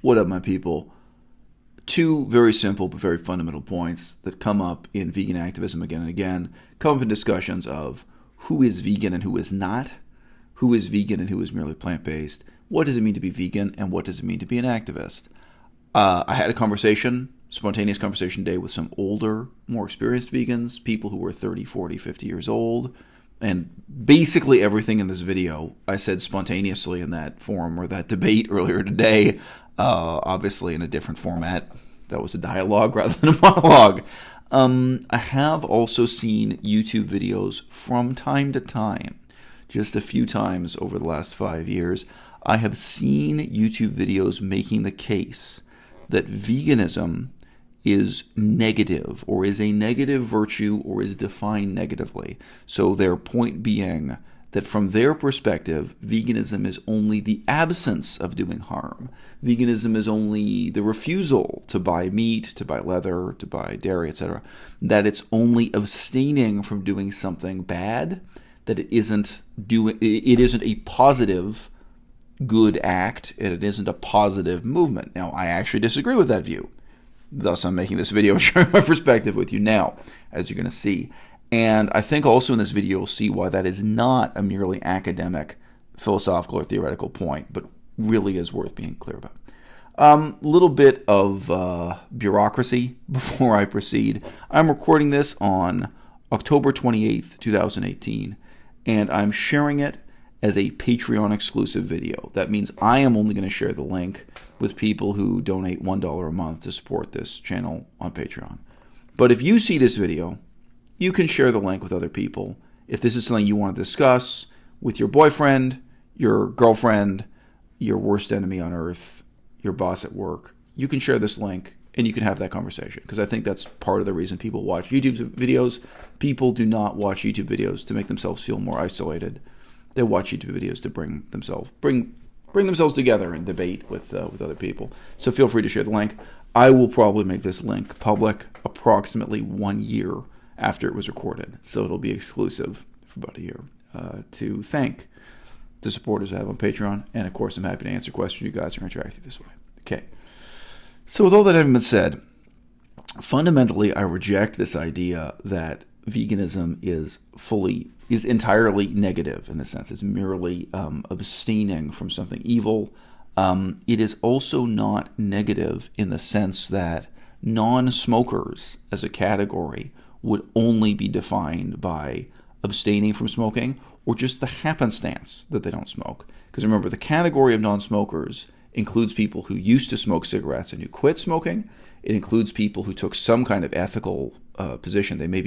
What up, my people? Two very simple but very fundamental points that come up in vegan activism again and again come up in discussions of who is vegan and who is not, who is vegan and who is merely plant-based, what does it mean to be vegan, and what does it mean to be an activist. I had a spontaneous conversation today with some older, more experienced vegans, people who were 30, 40, 50 years old, and basically everything in this video I said spontaneously in that forum or that debate earlier today, obviously in a different format. That was a dialogue rather than a monologue. I have also seen YouTube videos from time to time, just a few times over the last 5 years. I have seen YouTube videos making the case that veganism is negative or is a negative virtue or is defined negatively. So their point being that from their perspective, veganism is only the absence of doing harm. Veganism is only the refusal to buy meat, to buy leather, to buy dairy, etc. That it's only abstaining from doing something bad, that it isn't a positive good act, and it isn't a positive movement. Now, I actually disagree with that view. Thus, I'm making this video sharing my perspective with you now, as you're going to see. And I think also in this video, you'll see why that is not a merely academic, philosophical, or theoretical point, but really is worth being clear about. Little bit of bureaucracy before I proceed. I'm recording this on October 28th, 2018, and I'm sharing it as a Patreon exclusive video. That means I am only going to share the link with people who donate $1 a month to support this channel on Patreon. But if you see this video, you can share the link with other people. If this is something you want to discuss with your boyfriend, your girlfriend, your worst enemy on earth, your boss at work, you can share this link and you can have that conversation. Because I think that's part of the reason people watch YouTube videos. People do not watch YouTube videos to make themselves feel more isolated. They watch YouTube videos to bring themselves together and debate with other people. So feel free to share the link. I will probably make this link public approximately 1 year after it was recorded. So it'll be exclusive for about a year to thank the supporters I have on Patreon. And of course, I'm happy to answer questions you guys are interacting this way. Okay. So with all that having been said, fundamentally, I reject this idea that veganism is entirely negative in the sense it's merely abstaining from something evil. It is also not negative in the sense that non-smokers as a category would only be defined by abstaining from smoking or just the happenstance that they don't smoke. Because remember, the category of non-smokers includes people who used to smoke cigarettes and who quit smoking. It includes people who took some kind of ethical position. They may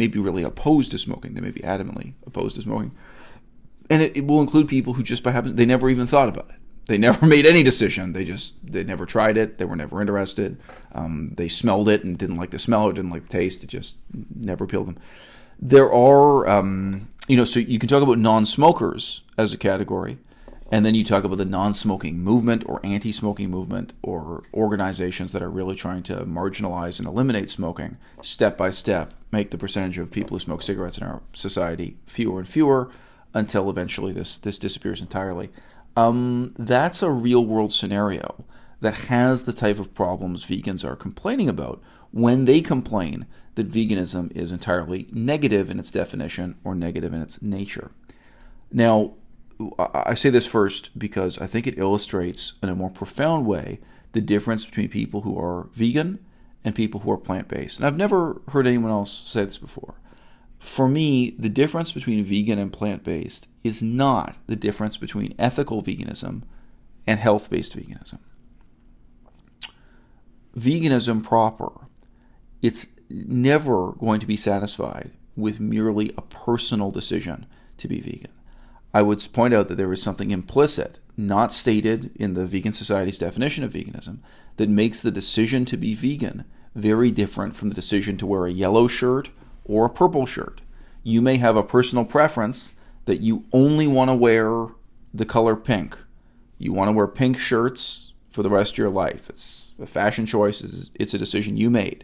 be really opposed to smoking. They may be adamantly opposed to smoking. And it will include people who just by happen, they never even thought about it. They never made any decision. They never tried it. They were never interested. They smelled it and didn't like the smell or didn't like the taste. It just never appealed to them. There are, so you can talk about non-smokers as a category. And then you talk about the non-smoking movement or anti-smoking movement or organizations that are really trying to marginalize and eliminate smoking step by step, make the percentage of people who smoke cigarettes in our society fewer and fewer until eventually this disappears entirely. That's a real-world scenario that has the type of problems vegans are complaining about when they complain that veganism is entirely negative in its definition or negative in its nature. Now, I say this first because I think it illustrates in a more profound way the difference between people who are vegan and people who are plant-based. And I've never heard anyone else say this before. For me, the difference between vegan and plant-based is not the difference between ethical veganism and health-based veganism. Veganism proper, it's never going to be satisfied with merely a personal decision to be vegan. I would point out that there is something implicit, not stated in the Vegan Society's definition of veganism, that makes the decision to be vegan very different from the decision to wear a yellow shirt or a purple shirt. You may have a personal preference that you only want to wear the color pink. You want to wear pink shirts for the rest of your life. It's a fashion choice. It's a decision you made.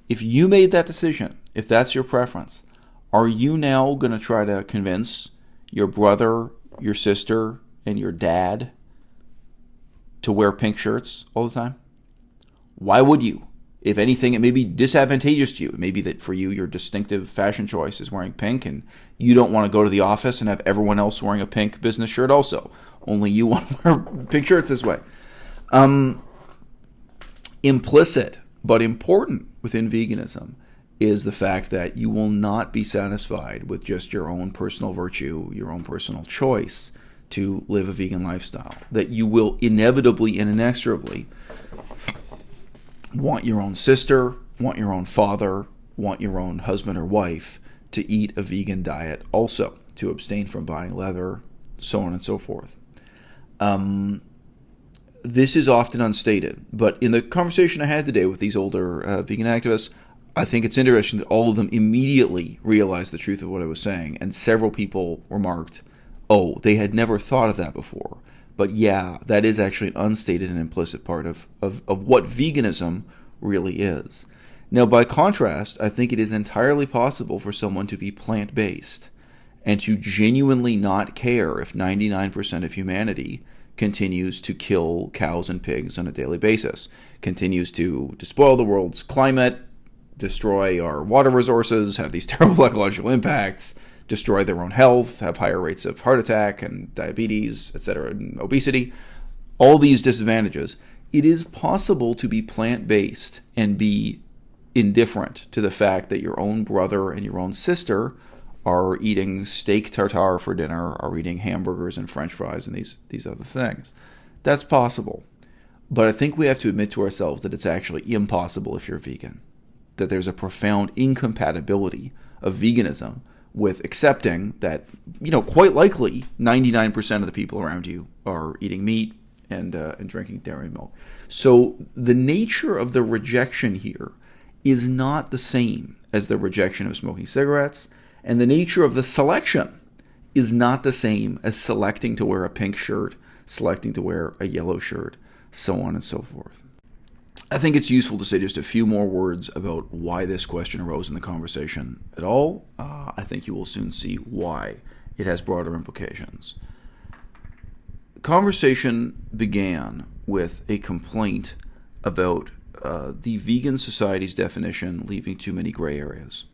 If you made that decision, if that's your preference, are you now going to try to convince your brother, your sister, and your dad to wear pink shirts all the time? Why would you? If anything, it may be disadvantageous to you. It may be that for you, your distinctive fashion choice is wearing pink, and you don't want to go to the office and have everyone else wearing a pink business shirt also. Only you want to wear pink shirts this way. Implicit, but important within veganism, is the fact that you will not be satisfied with just your own personal virtue, your own personal choice to live a vegan lifestyle. That you will inevitably and inexorably want your own sister, want your own father, want your own husband or wife to eat a vegan diet also, to abstain from buying leather, so on and so forth. This is often unstated, but in the conversation I had today with these older vegan activists, I think it's interesting that all of them immediately realized the truth of what I was saying, and several people remarked, oh, they had never thought of that before. But yeah, that is actually an unstated and implicit part of what veganism really is. Now, by contrast, I think it is entirely possible for someone to be plant-based and to genuinely not care if 99% of humanity continues to kill cows and pigs on a daily basis, continues to despoil the world's climate, destroy our water resources, have these terrible ecological impacts, destroy their own health, have higher rates of heart attack and diabetes, etc., and obesity, all these disadvantages. It is possible to be plant-based and be indifferent to the fact that your own brother and your own sister are eating steak tartare for dinner, are eating hamburgers and french fries and these other things. That's possible. But I think we have to admit to ourselves that it's actually impossible if you're vegan, that there's a profound incompatibility of veganism with accepting that, quite likely 99% of the people around you are eating meat and drinking dairy milk. So the nature of the rejection here is not the same as the rejection of smoking cigarettes, and the nature of the selection is not the same as selecting to wear a pink shirt, selecting to wear a yellow shirt, so on and so forth. I think it's useful to say just a few more words about why this question arose in the conversation at all. I think you will soon see why it has broader implications. The conversation began with a complaint about the vegan society's definition leaving too many gray areas.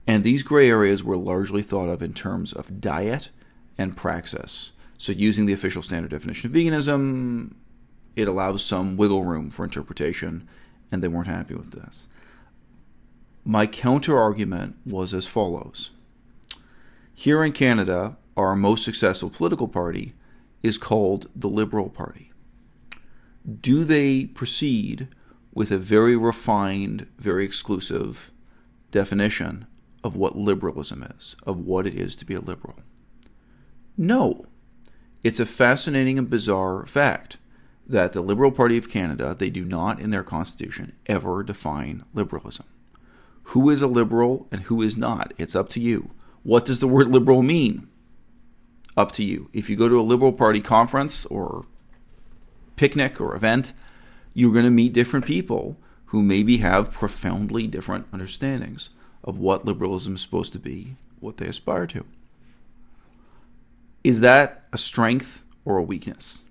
And these gray areas were largely thought of in terms of diet and praxis. So using the official standard definition of veganism, it allows some wiggle room for interpretation, and they weren't happy with this. My counter-argument was as follows. Here in Canada, our most successful political party is called the Liberal Party. Do they proceed with a very refined, very exclusive definition of what liberalism is, of what it is to be a liberal? No. It's a fascinating and bizarre fact that the Liberal Party of Canada, they do not in their constitution ever define liberalism. Who is a liberal and who is not? It's up to you. What does the word liberal mean? Up to you. If you go to a Liberal Party conference or picnic or event, you're going to meet different people who maybe have profoundly different understandings of what liberalism is supposed to be, what they aspire to. Is that a strength or a weakness?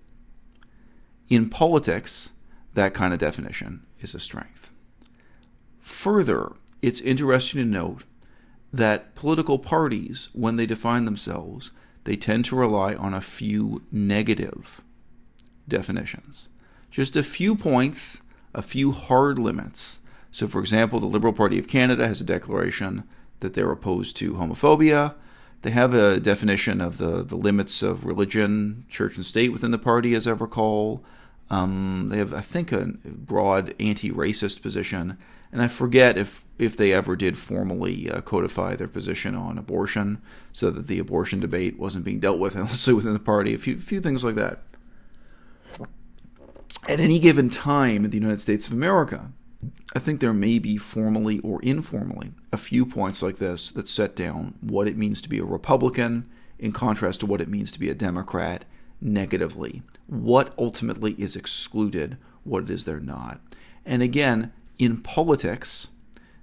In politics, that kind of definition is a strength. Further, it's interesting to note that political parties, when they define themselves, they tend to rely on a few negative definitions. Just a few points, a few hard limits. So, for example, the Liberal Party of Canada has a declaration that they're opposed to homophobia. They have a definition of the limits of religion, church and state within the party, as I recall. They have, I think, a broad anti-racist position. And I forget if they ever did formally codify their position on abortion so that the abortion debate wasn't being dealt with endlessly within the party. A few things like that. At any given time in the United States of America, I think there may be formally or informally a few points like this that set down what it means to be a Republican in contrast to what it means to be a Democrat negatively. What ultimately is excluded, what it is they're not. And again, in politics,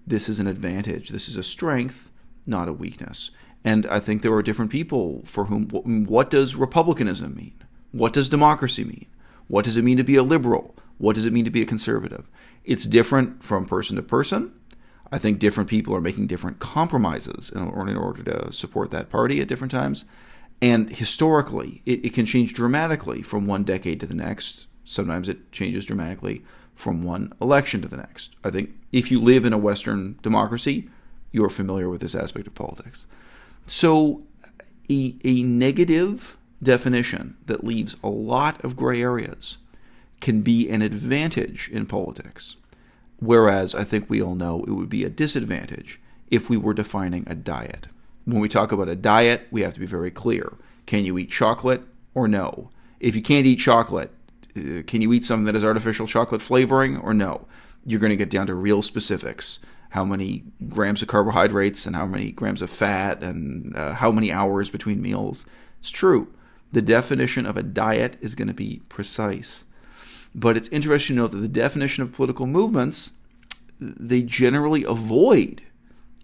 this is an advantage. This is a strength, not a weakness. And I think there are different people for whom, what does republicanism mean? What does democracy mean? What does it mean to be a liberal? What does it mean to be a conservative? It's different from person to person. I think different people are making different compromises in order to support that party at different times. And historically, it can change dramatically from one decade to the next. Sometimes it changes dramatically from one election to the next. I think if you live in a Western democracy, you're familiar with this aspect of politics. So a negative definition that leaves a lot of gray areas can be an advantage in politics, whereas I think we all know it would be a disadvantage if we were defining a diet. When we talk about a diet, we have to be very clear. Can you eat chocolate or no? If you can't eat chocolate, can you eat something that has artificial chocolate flavoring or no? You're going to get down to real specifics. How many grams of carbohydrates and how many grams of fat and how many hours between meals. It's true. The definition of a diet is going to be precise. But it's interesting to note that the definition of political movements, they generally avoid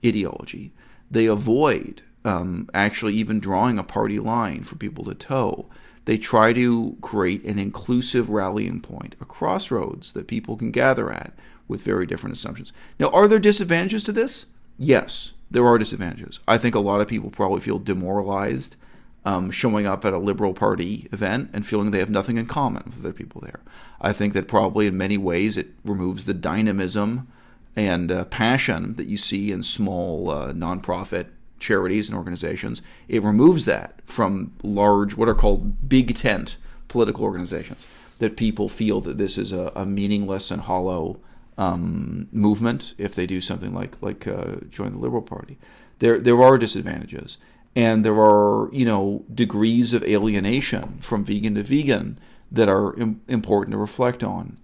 ideology. They avoid actually even drawing a party line for people to toe. They try to create an inclusive rallying point, a crossroads that people can gather at with very different assumptions. Now, are there disadvantages to this? Yes, there are disadvantages. I think a lot of people probably feel demoralized showing up at a liberal party event and feeling they have nothing in common with other people there. I think that probably in many ways it removes the dynamism and passion that you see in small nonprofit charities and organizations. It removes that from large, what are called big tent political organizations, that people feel that this is a meaningless and hollow movement if they do something like join the Liberal Party. There are disadvantages, and there are degrees of alienation from vegan to vegan that are important to reflect on.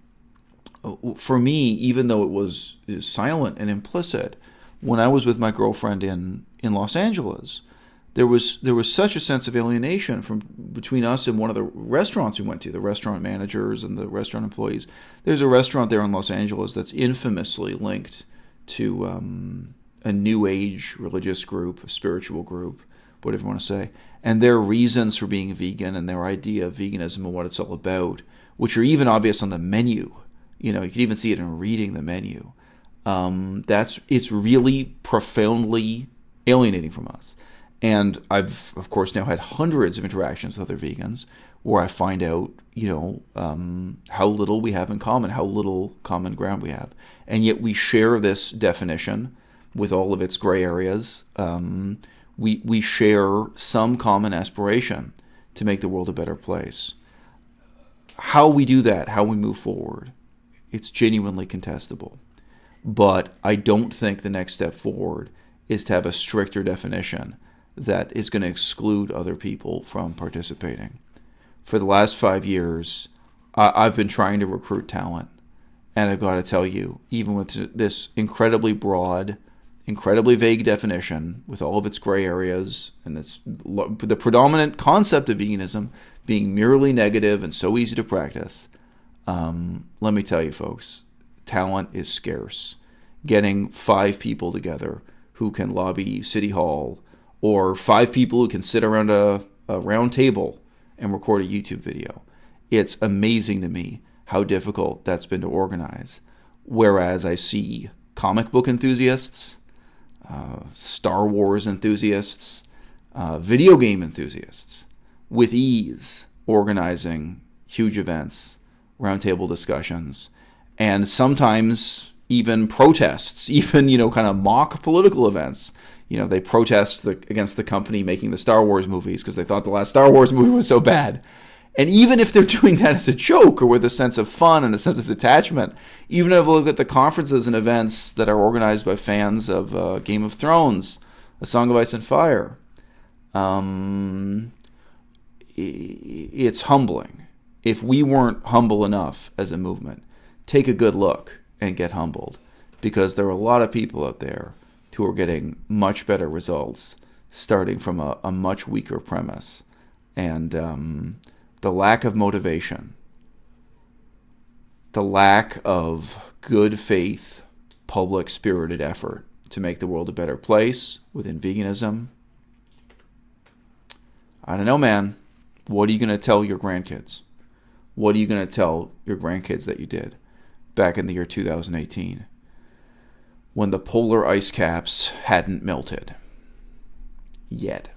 For me, even though it was silent and implicit, when I was with my girlfriend in Los Angeles, there was such a sense of alienation from between us and one of the restaurants we went to, the restaurant managers and the restaurant employees. There's a restaurant there in Los Angeles that's infamously linked to a New Age religious group, a spiritual group, whatever you want to say. And their reasons for being vegan and their idea of veganism and what it's all about, which are even obvious on the menu. You can even see it in reading the menu. It's really profoundly alienating from us. And I've, of course, now had hundreds of interactions with other vegans where I find out, how little we have in common, how little common ground we have. And yet we share this definition with all of its gray areas. We share some common aspiration to make the world a better place. How we do that, how we move forward, it's genuinely contestable. But I don't think the next step forward is to have a stricter definition that is going to exclude other people from participating. For the last 5 years, I've been trying to recruit talent. And I've got to tell you, even with this incredibly broad, incredibly vague definition, with all of its gray areas, and the predominant concept of veganism being merely negative and so easy to practice, let me tell you, folks, talent is scarce. Getting 5 people together who can lobby City Hall, or 5 people who can sit around a round table and record a YouTube video. It's amazing to me how difficult that's been to organize. Whereas I see comic book enthusiasts, Star Wars enthusiasts, video game enthusiasts, with ease organizing huge events, roundtable discussions, and sometimes even protests, even, kind of mock political events. They protest against the company making the Star Wars movies because they thought the last Star Wars movie was so bad. And even if they're doing that as a joke or with a sense of fun and a sense of detachment, even if you look at the conferences and events that are organized by fans of Game of Thrones, A Song of Ice and Fire, it's humbling. If we weren't humble enough as a movement, take a good look and get humbled, because there are a lot of people out there who are getting much better results starting from a much weaker premise. And the lack of motivation, the lack of good faith, public spirited effort to make the world a better place within veganism. I don't know, man. What are you going to tell your grandkids? What are you going to tell your grandkids that you did back in the year 2018 when the polar ice caps hadn't melted yet?